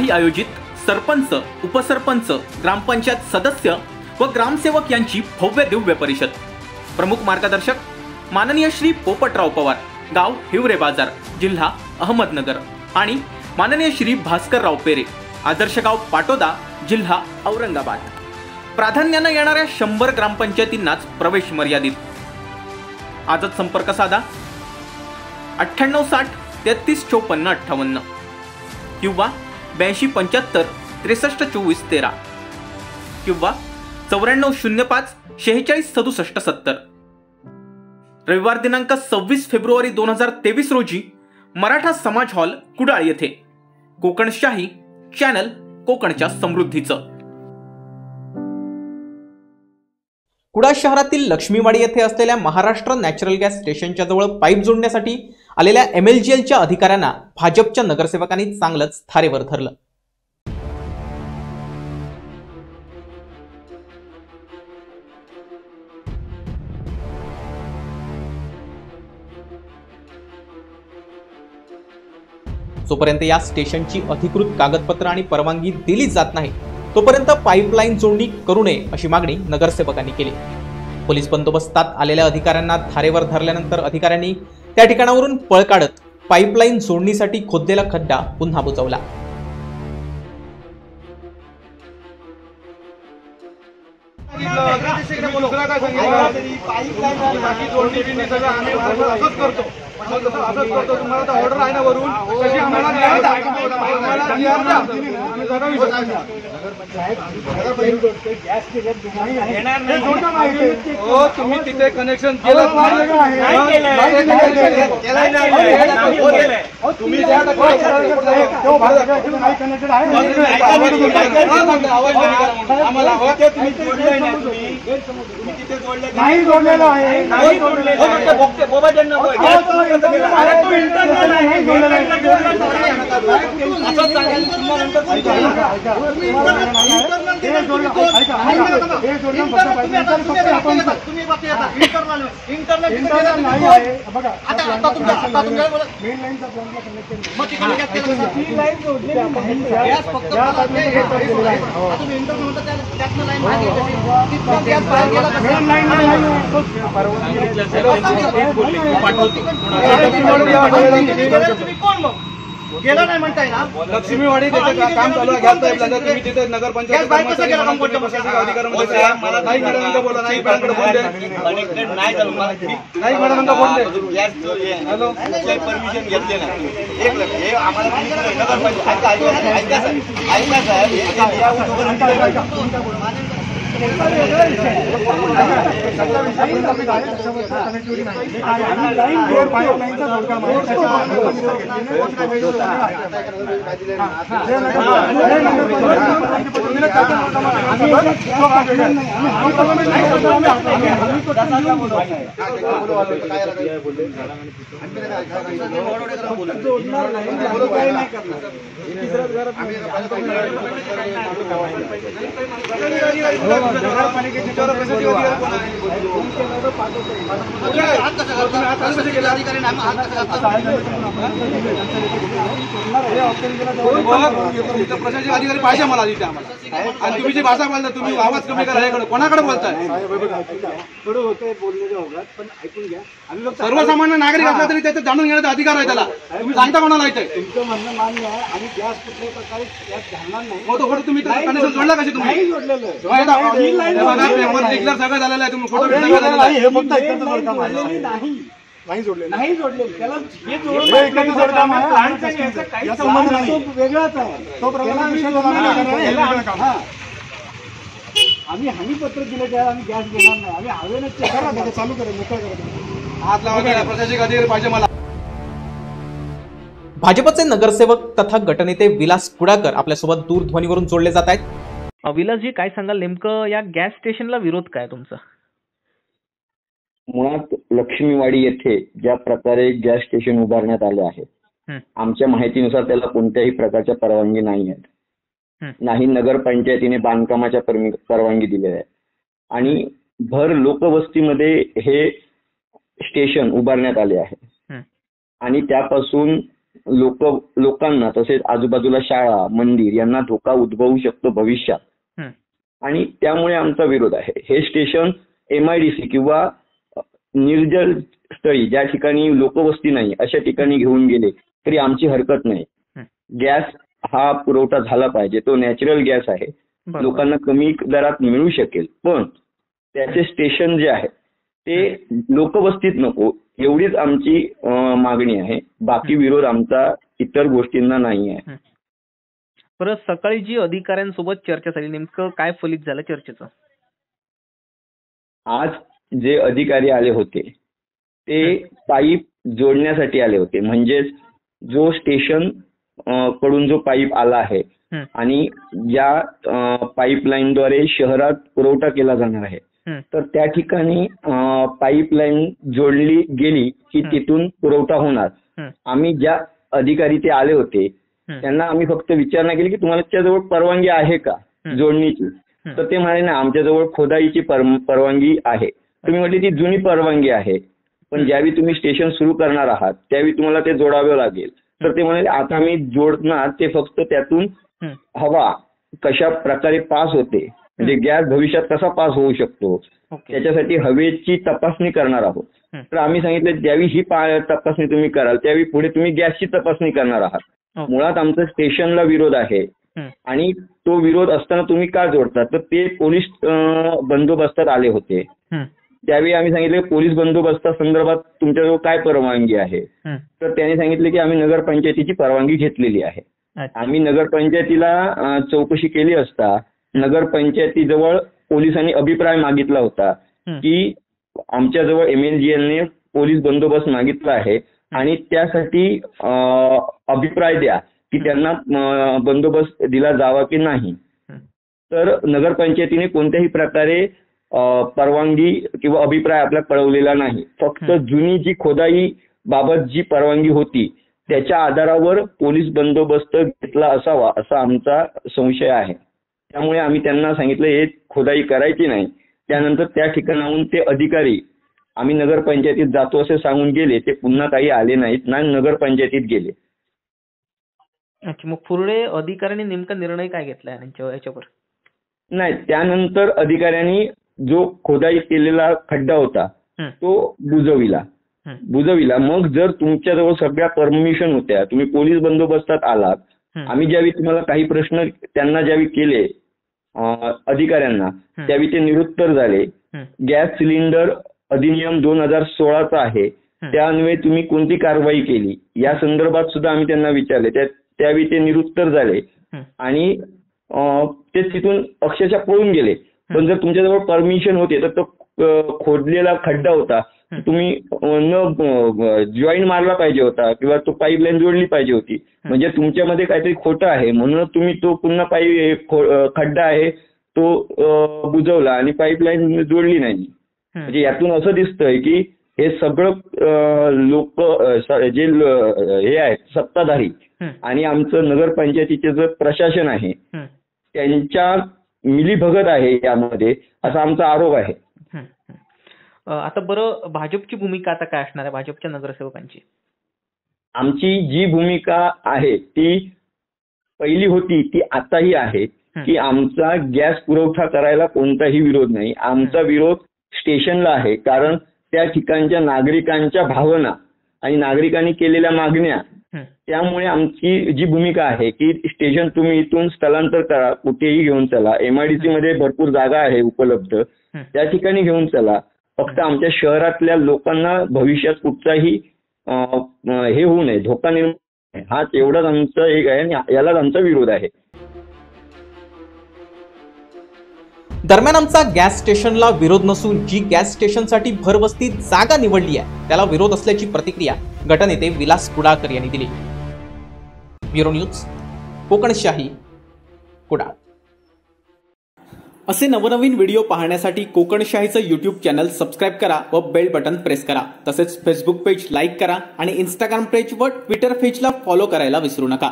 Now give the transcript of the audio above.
शाही आयोजित सरपंच, उपसरपंच, ग्रामपंचायत सदस्य व ग्रामसेवक यांची भव्य दिव्य परिषद। प्रमुख मार्गदर्शक माननीय श्री पोपटराव पवार, गाव हिवरे बाजार, जिल्हा अहमदनगर आणि माननीय श्री भास्करराव पेरे, आदर्श गाव पाटोदा, जिल्हा औरंगाबाद। प्राधान्याने येणाऱ्या 100 ग्रामपंचायतींनाच प्रवेश मर्यादित। आजच संपर्क साधा 9860 3354 58 किंवा 8275 6324 13 किंवा 9405 46 67 70। रविवार दिनांक 26 फेब्रुवारी 2023 रोजी मराठा समाज हॉल, कुडाळ येथे कोकणशाही चॅनल, कोकणच्या समृद्धीचं। कुडाळ शहरातील लक्ष्मीवाडी येथे असलेल्या महाराष्ट्र नॅचरल गॅस स्टेशनच्या जवळ पाईप जोडण्यासाठी आलेल्या MLGLच्या अधिकाऱ्यांना भाजपच्या नगरसेवकांनी चांगलंच थारेवर धरलं। जोपर्यंत या स्टेशनची अधिकृत कागदपत्र आणि परवानगी दिली जात नाही तोपर्यंत पाईपलाईन जोडणी करू नये अशी मागणी नगरसेवकांनी केली। पोलीस बंदोबस्तात आलेल्या अधिकाऱ्यांना धारेवर धरल्यानंतर अधिकाऱ्यांनी त्या ठिकाणावरून पळ काढत पाईपलाईन जोडणीसाठी खोदलेला खड्डा पुन्हा बुजवला। तुम्हाला ऑर्डर आहे ना वरून, तशी तुम्ही तिथे कनेक्शन केलं नाही जोडलेलं आहे, गेला नाही म्हणताय ना। लक्ष्मीवाडी तिथे काम चालू आहे, गॅस पाईपलाईन तुम्ही तिथे नगरपंचायत नाही मॅडमला बोला, नाही मॅडमकडे फोन दे, नाही मॅडमला फोन दे। हॅलो, परमिशन घेतले ना एक हे आम्हाला प्रशासकीय अधिकारी पाहिजे मला तिथे आम्हाला। आणि तुम्ही जी भाषा बोलता, तुम्ही आवाज कमी करा, याकडे कोणाकडे बोलताय? सर्वसामान्य नागरिक असला तरी त्याचं जाणून घेण्याचा अधिकार आहे त्याला, तुम्ही सांगता कोणाला येते? तुमचं म्हणणं मान्य आहे आणि गॅस कुठल्याही प्रकारे गॅस घालणार नाही। तुम्ही कनेक्शन जोडला कशी? तुम्ही डिक्लेअर सगळं झालेलं आहे, तुम्ही फोटो नाही जोडले, नाही जोडले त्याला हे वेगळाच आहे तो प्रकार। आम्ही हमी पत्र दिलं त्याला आम्ही गॅस घेणार नाही, आम्ही हवेनच चालू करेल, मोकळं करेल। हात लावा, प्रशासकीय अधिकारी पाहिजे मला। भाजपचे नगरसेवक तथा गटनेते विलास कुडाकर आपल्यासोबत दूरध्वनीवरून जोडले जात आहेत। विलासजी, काय सांगाल, नेमकं या गॅस स्टेशनला विरोध काय तुमचा? मुळात लक्ष्मीवाडी येथे ज्या प्रकारे गॅस स्टेशन उभारण्यात आले आहे, आमच्या माहितीनुसार त्याला कोणत्याही प्रकारच्या परवानगी नाही आहेत, नाही नगरपंचायतीने बांधकामाच्या परवानगी दिलेली आहे आणि भर लोकवस्तीमध्ये हे स्टेशन उभारण्यात आले आहे आणि त्यापासून लोकांना तसेच आजूबाजूला शाळा, मंदिर यांना धोका उद्भवू शकतो भविष्यात आणि त्यामुळे आमचा विरोध आहे. हे स्टेशन MIDC किंवा निर्जल स्थळी ज्या ठिकाणी लोकवस्ती नाही अशा ठिकाणी घेऊन गेले तरी आमची हरकत नाही. गॅस हा पुरवठा झाला पाहिजे. तो नॅचरल गॅस आहे, लोकांना कमी दरात मिळू शकेल, पण त्याचे स्टेशन जे आहे ते लोकवस्तीत नको एवढीच आमची मागणी आहे. बाकी विरोध आमचा इतर गोष्टींना नाही आहे. परत सकाळी जी अधिकाऱ्यांसोबत चर्चा झाली नेमकं काय फलित झालं चर्चेचं? आज जे अधिकारी आले होते ते पाईप जोडण्यासाठी आले होते. म्हणजेच जो स्टेशन कडून जो पाईप आला आहे आणि ज्या पाईपलाईनद्वारे शहरात पुरवठा केला जाणार आहे तर त्या ठिकाणी पाईपलाईन जोडली गेली की तिथून पुरवठा होणार. आम्ही ज्या अधिकारी ते आले होते त्यांना आम्ही फक्त विचारणा केली की तुम्हाला त्याजवळ परवानगी आहे का जोडणीची, तर ते म्हणाले ना आमच्याजवळ खोदाईची परवानगी आहे. तुम्ही म्हटले ती जुनी परवानगी आहे, पण ज्यावेळी तुम्ही स्टेशन सुरू करणार आहात त्यावेळी तुम्हाला ते जोडावे लागेल. तर ते म्हणाले आता मी जोडणार, ते फक्त त्यातून हवा कशा प्रकारे पास होते म्हणजे गॅस भविष्यात कसा पास होऊ शकतो त्याच्यासाठी हवेची तपासणी करणार आहोत. तर आम्ही सांगितलं ज्यावेळी ही तपासणी तुम्ही कराल त्यावेळी पुढे तुम्ही गॅसची तपासणी करणार आहात. मुळात आमचा स्टेशनला विरोध आहे आणि तो विरोध असताना तुम्ही का जोडता, तर ते पोलीस बंदोबस्तात आले होते. त्यावेळी आम्ही सांगितलं पोलीस बंदोबस्ता संदर्भात तुमच्याजवळ काय परवानगी आहे, तर त्यांनी सांगितले की आम्ही नगरपंचायतीची परवानगी घेतलेली आहे. आम्ही नगरपंचायतीला चौकशी केली असता नगरपंचायतीजवळ पोलिसांनी अभिप्राय मागितला होता की आमच्याजवळ MLGLने पोलीस बंदोबस्त मागितला आहे आणि त्यासाठी अभिप्राय द्या की त्यांना बंदोबस्त दिला जावा की नाही. तर नगरपंचायतीने कोणत्याही प्रकारे परवानगी किंवा अभिप्राय आपल्याला कळवलेला नाही. फक्त जुनी जी खोदाई बाबत जी परवानगी होती त्याच्या आधारावर पोलीस बंदोबस्त घेतला असावा असा आमचा संशय आहे. त्यामुळे आम्ही त्यांना सांगितलं हे खोदाई करायची नाही. त्यानंतर त्या ठिकाणाहून ते अधिकारी आम्ही नगरपंचायतीत जातो असे सांगून गेले. ते पुन्हा काही आले नाहीत ना नगरपंचायतीत गेले. अच्छा, मग पुढे अधिकाऱ्यांनी नेमका निर्णय काय घेतला याच्यावर? नाही, त्यानंतर अधिकाऱ्यांनी जो खोदाई केलेला खड्डा होता तो बुजविला. मग जर तुमच्याजवळ सगळ्या परमिशन होत्या, तुम्ही पोलीस बंदोबस्तात आलात, आम्ही ज्यावेळी तुम्हाला काही प्रश्न त्यांना ज्यावेळी केले अधिकाऱ्यांना त्यावेळी ते निरुत्तर झाले. गॅस सिलेंडर अधिनियम 2016चा आहे, त्यान्वये तुम्ही कोणती कारवाई केली या संदर्भात सुद्धा आम्ही त्यांना विचारले. त्यावेळी ते निरुत्तर झाले आणि ते तिथून अक्षरशः पळून गेले. पण जर तुमच्याजवळ परमिशन होते तर तो खोदलेला खड्डा होता तुम्ही जॉईन मारला पाहिजे होता किंवा तो पाईपलाईन जोडली पाहिजे होती. म्हणजे तुमच्यामध्ये काहीतरी खोटं आहे म्हणून तुम्ही तो पुन्हा खड्डा आहे तो बुजवला आणि पाईपलाईन जोडली नाही. म्हणजे यातून असं दिसतंय की हे सगळं लोक जे हे आहेत सत्ताधारी आणि आमचं नगरपंचायतीचे जे प्रशासन आहे त्यांच्या मिलीभगत आहे यामध्ये असा आमचा आरोप आहे. आता बरं, भाजपची भूमिका आता काय असणार आहे भाजपच्या नगरसेवकांची? आमची जी भूमिका आहे ती पहिली होती ती आताही आहे की आमचा गॅस पुरवठा करायला कोणताही विरोध नाही. आमचा विरोध स्टेशनला आहे, कारण त्या ठिकाणच्या नागरिकांच्या भावना आणि नागरिकांनी केलेल्या मागण्या, त्यामुळे आमची जी भूमिका आहे की स्टेशन तुम्ही इथून स्थलांतर करा, कुठेही घेऊन चला. MIDC मध्ये भरपूर जागा आहे उपलब्ध, त्या ठिकाणी घेऊन चला. फक्त आमच्या शहरातल्या लोकांना भविष्यात कुठचाही हे होऊ नये, धोका निर्माण, हा एवढाच आमचं एक आहे आणि यालाच आमचा विरोध आहे. दरम्यान आमचा गॅस स्टेशनला विरोध नसून जी गॅस स्टेशनसाठी भरवस्तीत जागा निवडली आहे त्याला विरोध असल्याची प्रतिक्रिया गटनेते विलास कुडाळकर यांनी दिली. Bureau news, Kokanshahi, Kudal. असे नवनवीन व्हिडिओ पाहण्यासाठी कोकणशाहीचं YouTube चॅनल सबस्क्राईब करा व बेल बटन प्रेस करा. तसेच फेसबुक पेज लाईक करा आणि इंस्टाग्राम पेज व ट्विटर पेजला फॉलो करायला विसरू नका.